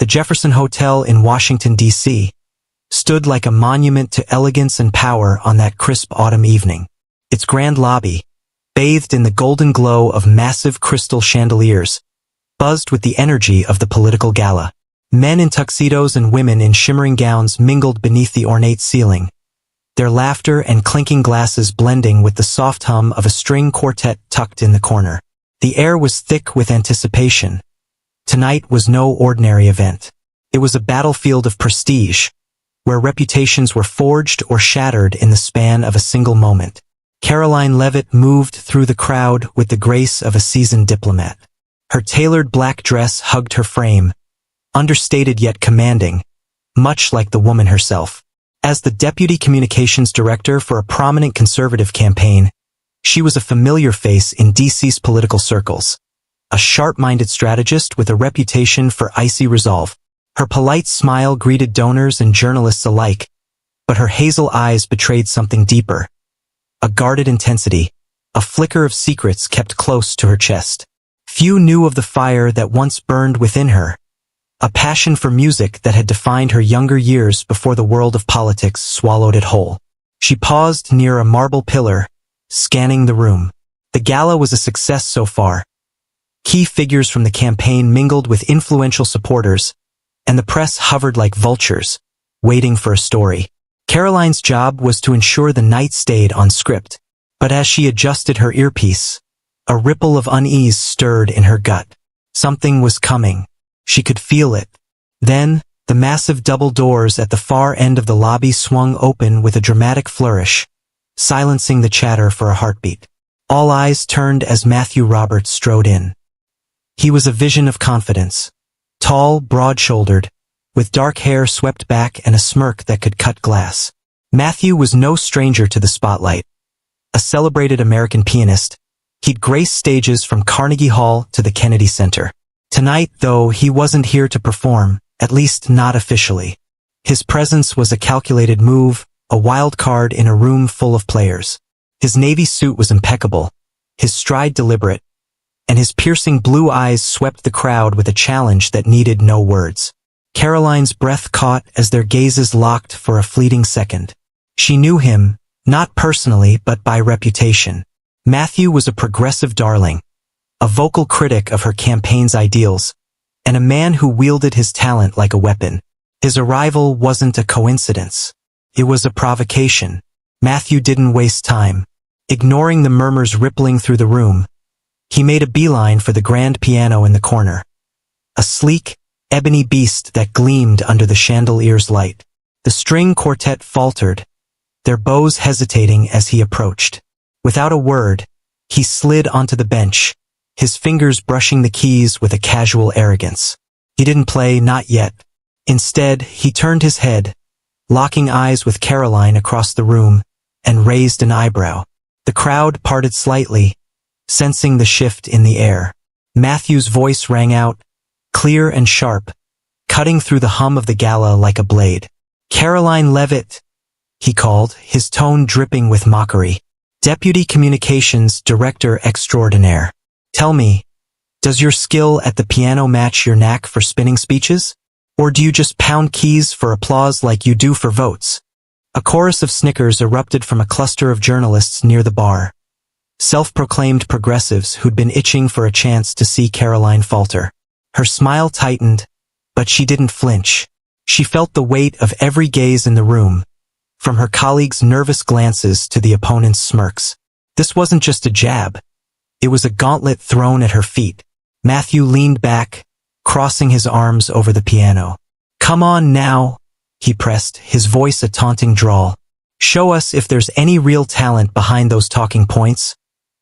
The Jefferson Hotel in Washington, D.C., stood like a monument to elegance and power on that crisp autumn evening. Its grand lobby, bathed in the golden glow of massive crystal chandeliers, buzzed with the energy of the political gala. Men in tuxedos and women in shimmering gowns mingled beneath the ornate ceiling, their laughter and clinking glasses blending with the soft hum of a string quartet tucked in the corner. The air was thick with anticipation. Tonight was no ordinary event. It was a battlefield of prestige, where reputations were forged or shattered in the span of a single moment. Karoline Levitt moved through the crowd with the grace of a seasoned diplomat. Her tailored black dress hugged her frame, understated yet commanding, much like the woman herself. As the deputy communications director for a prominent conservative campaign, she was a familiar face in DC's political circles, a sharp-minded strategist with a reputation for icy resolve. Her polite smile greeted donors and journalists alike, but her hazel eyes betrayed something deeper. A guarded intensity, a flicker of secrets kept close to her chest. Few knew of the fire that once burned within her, a passion for music that had defined her younger years before the world of politics swallowed it whole. She paused near a marble pillar, scanning the room. The gala was a success so far. Key figures from the campaign mingled with influential supporters, and the press hovered like vultures, waiting for a story. Karoline's job was to ensure the night stayed on script, but as she adjusted her earpiece, a ripple of unease stirred in her gut. Something was coming. She could feel it. Then, the massive double doors at the far end of the lobby swung open with a dramatic flourish, silencing the chatter for a heartbeat. All eyes turned as Matthew Roberts strode in. He was a vision of confidence. Tall, broad-shouldered, with dark hair swept back and a smirk that could cut glass. Matthew was no stranger to the spotlight. A celebrated American pianist, he'd graced stages from Carnegie Hall to the Kennedy Center. Tonight, though, he wasn't here to perform, at least not officially. His presence was a calculated move, a wild card in a room full of players. His navy suit was impeccable, his stride deliberate, and his piercing blue eyes swept the crowd with a challenge that needed no words. Karoline's breath caught as their gazes locked for a fleeting second. She knew him, not personally but by reputation. Matthew was a progressive darling, a vocal critic of her campaign's ideals, and a man who wielded his talent like a weapon. His arrival wasn't a coincidence. It was a provocation. Matthew didn't waste time. Ignoring the murmurs rippling through the room, he made a beeline for the grand piano in the corner. A sleek, ebony beast that gleamed under the chandelier's light. The string quartet faltered, their bows hesitating as he approached. Without a word, he slid onto the bench, his fingers brushing the keys with a casual arrogance. He didn't play, not yet. Instead, he turned his head, locking eyes with Karoline across the room, and raised an eyebrow. The crowd parted slightly, sensing the shift in the air. Matthew's voice rang out, clear and sharp, cutting through the hum of the gala like a blade. "Karoline Levitt," he called, his tone dripping with mockery. "Deputy Communications Director Extraordinaire. Tell me, does your skill at the piano match your knack for spinning speeches? Or do you just pound keys for applause like you do for votes?" A chorus of snickers erupted from a cluster of journalists near the bar. Self-proclaimed progressives who'd been itching for a chance to see Karoline falter. Her smile tightened, but she didn't flinch. She felt the weight of every gaze in the room, from her colleagues' nervous glances to the opponent's smirks. This wasn't just a jab. It was a gauntlet thrown at her feet. Matthew leaned back, crossing his arms over the piano. "Come on now," he pressed, his voice a taunting drawl. "Show us if there's any real talent behind those talking points,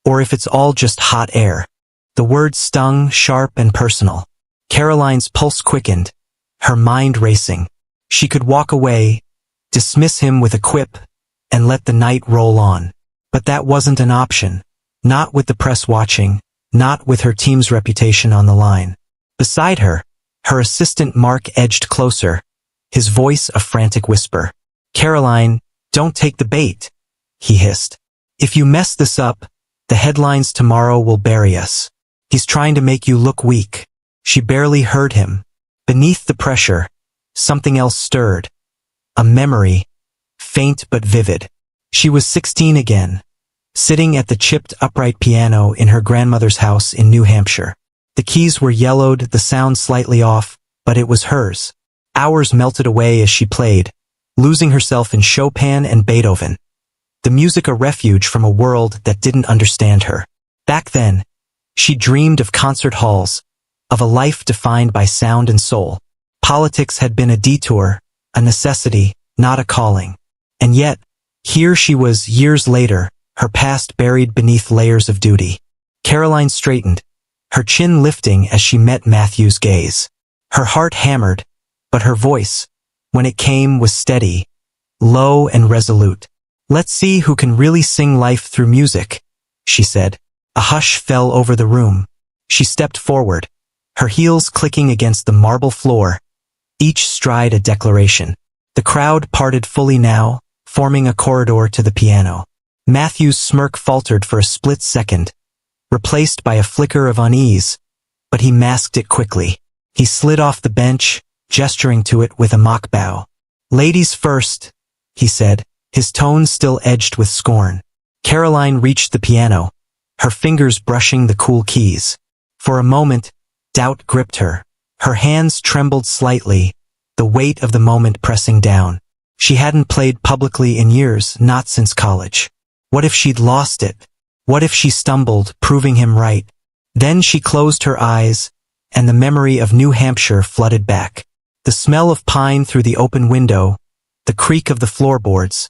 or if it's all just hot air." The words stung, sharp and personal. Karoline's pulse quickened, her mind racing. She could walk away, dismiss him with a quip, and let the night roll on. But that wasn't an option. Not with the press watching, not with her team's reputation on the line. Beside her, her assistant Mark edged closer, his voice a frantic whisper. "Karoline, don't take the bait," he hissed. "If you mess this up, the headlines tomorrow will bury us. He's trying to make you look weak." She barely heard him. Beneath the pressure, something else stirred. A memory, faint but vivid. She was 16 again, sitting at the chipped upright piano in her grandmother's house in New Hampshire. The keys were yellowed, the sound slightly off, but it was hers. Hours melted away as she played, losing herself in Chopin and Beethoven. The music a refuge from a world that didn't understand her. Back then, she dreamed of concert halls, of a life defined by sound and soul. Politics had been a detour, a necessity, not a calling. And yet, here she was years later, her past buried beneath layers of duty. Karoline straightened, her chin lifting as she met Matthew's gaze. Her heart hammered, but her voice, when it came, was steady, low and resolute. "Let's see who can really sing life through music," she said. A hush fell over the room. She stepped forward, her heels clicking against the marble floor, each stride a declaration. The crowd parted fully now, forming a corridor to the piano. Matthew's smirk faltered for a split second, replaced by a flicker of unease, but he masked it quickly. He slid off the bench, gesturing to it with a mock bow. "Ladies first," he said, his tone still edged with scorn. Karoline reached the piano, her fingers brushing the cool keys. For a moment, doubt gripped her. Her hands trembled slightly, the weight of the moment pressing down. She hadn't played publicly in years, not since college. What if she'd lost it? What if she stumbled, proving him right? Then she closed her eyes, and the memory of New Hampshire flooded back. The smell of pine through the open window, the creak of the floorboards,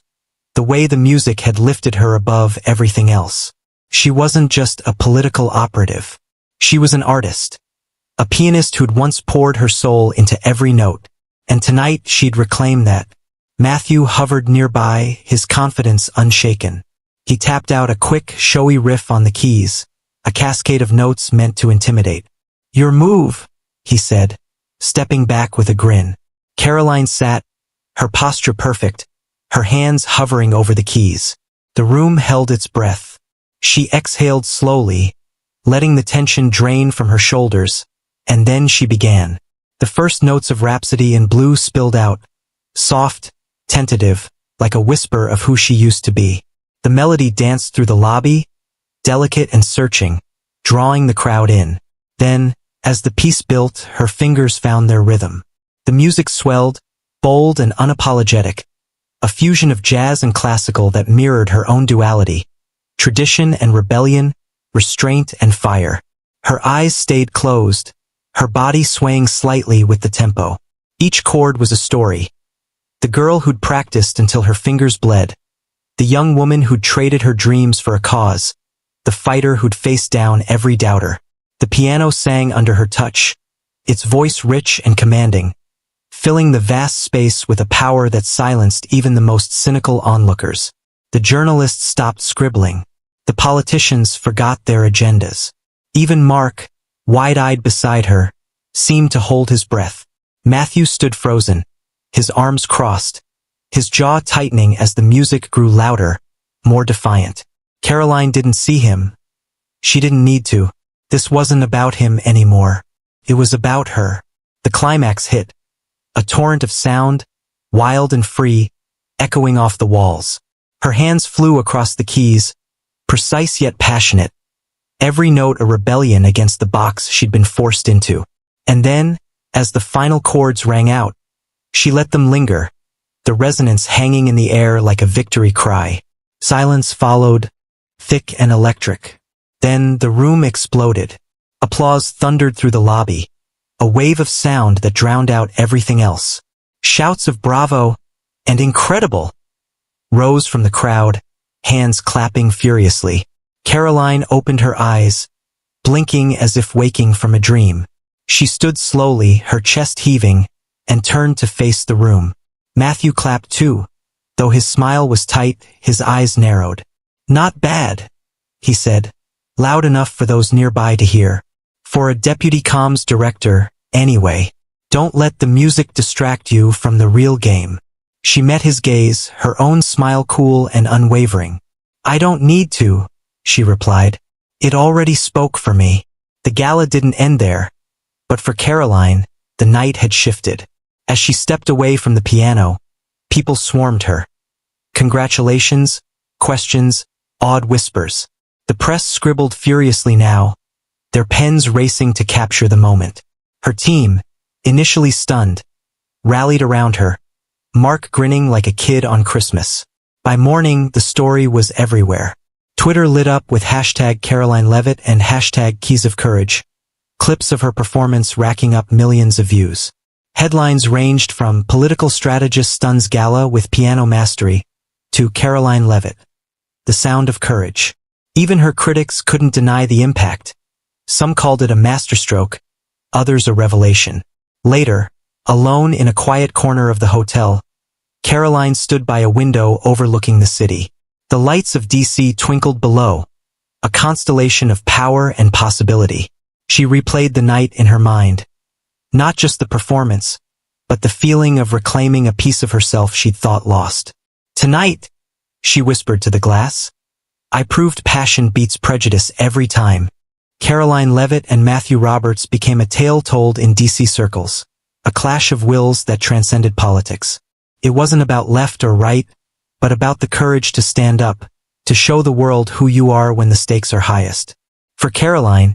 the way the music had lifted her above everything else. She wasn't just a political operative. She was an artist. A pianist who'd once poured her soul into every note. And tonight she'd reclaim that. Matthew hovered nearby, his confidence unshaken. He tapped out a quick, showy riff on the keys, a cascade of notes meant to intimidate. "Your move," he said, stepping back with a grin. Karoline sat, her posture perfect, her hands hovering over the keys. The room held its breath. She exhaled slowly, letting the tension drain from her shoulders, and then she began. The first notes of Rhapsody in Blue spilled out, soft, tentative, like a whisper of who she used to be. The melody danced through the lobby, delicate and searching, drawing the crowd in. Then, as the piece built, her fingers found their rhythm. The music swelled, bold and unapologetic, a fusion of jazz and classical that mirrored her own duality, tradition and rebellion, restraint and fire. Her eyes stayed closed, her body swaying slightly with the tempo. Each chord was a story. The girl who'd practiced until her fingers bled, the young woman who'd traded her dreams for a cause, the fighter who'd faced down every doubter. The piano sang under her touch, its voice rich and commanding, filling the vast space with a power that silenced even the most cynical onlookers. The journalists stopped scribbling. The politicians forgot their agendas. Even Mark, wide-eyed beside her, seemed to hold his breath. Matthew stood frozen, his arms crossed, his jaw tightening as the music grew louder, more defiant. Karoline didn't see him. She didn't need to. This wasn't about him anymore. It was about her. The climax hit. A torrent of sound, wild and free, echoing off the walls. Her hands flew across the keys, precise yet passionate, every note a rebellion against the box she'd been forced into. And then, as the final chords rang out, she let them linger, the resonance hanging in the air like a victory cry. Silence followed, thick and electric. Then the room exploded. Applause thundered through the lobby, a wave of sound that drowned out everything else. Shouts of bravo and incredible rose from the crowd, hands clapping furiously. Karoline opened her eyes, blinking as if waking from a dream. She stood slowly, her chest heaving, and turned to face the room. Matthew clapped too, though his smile was tight, his eyes narrowed. "Not bad," he said, loud enough for those nearby to hear. "For a deputy comms director, anyway. Don't let the music distract you from the real game." She met his gaze, her own smile cool and unwavering. "I don't need to," she replied. "It already spoke for me." The gala didn't end there, but for Karoline, the night had shifted. As she stepped away from the piano, people swarmed her. Congratulations, questions, awed whispers. The press scribbled furiously now, their pens racing to capture the moment. Her team, initially stunned, rallied around her, Mark grinning like a kid on Christmas. By morning, the story was everywhere. Twitter lit up with hashtag Karoline Levitt and hashtag Keys of Courage, clips of her performance racking up millions of views. Headlines ranged from political strategist stuns gala with piano mastery to Karoline Levitt, the sound of courage. Even her critics couldn't deny the impact. Some called it a masterstroke, others a revelation. Later, alone in a quiet corner of the hotel, Karoline stood by a window overlooking the city. The lights of DC twinkled below, a constellation of power and possibility. She replayed the night in her mind. Not just the performance, but the feeling of reclaiming a piece of herself she'd thought lost. Tonight, she whispered to the glass, I proved passion beats prejudice every time. Karoline Levitt and Matthew Roberts became a tale told in DC circles, a clash of wills that transcended politics. It wasn't about left or right, but about the courage to stand up, to show the world who you are when the stakes are highest. For Karoline,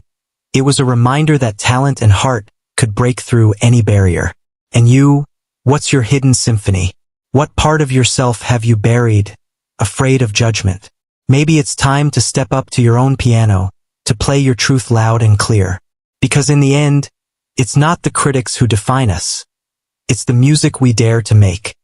it was a reminder that talent and heart could break through any barrier. And you, what's your hidden symphony? What part of yourself have you buried, afraid of judgment? Maybe it's time to step up to your own piano, to play your truth loud and clear. Because in the end, it's not the critics who define us. It's the music we dare to make.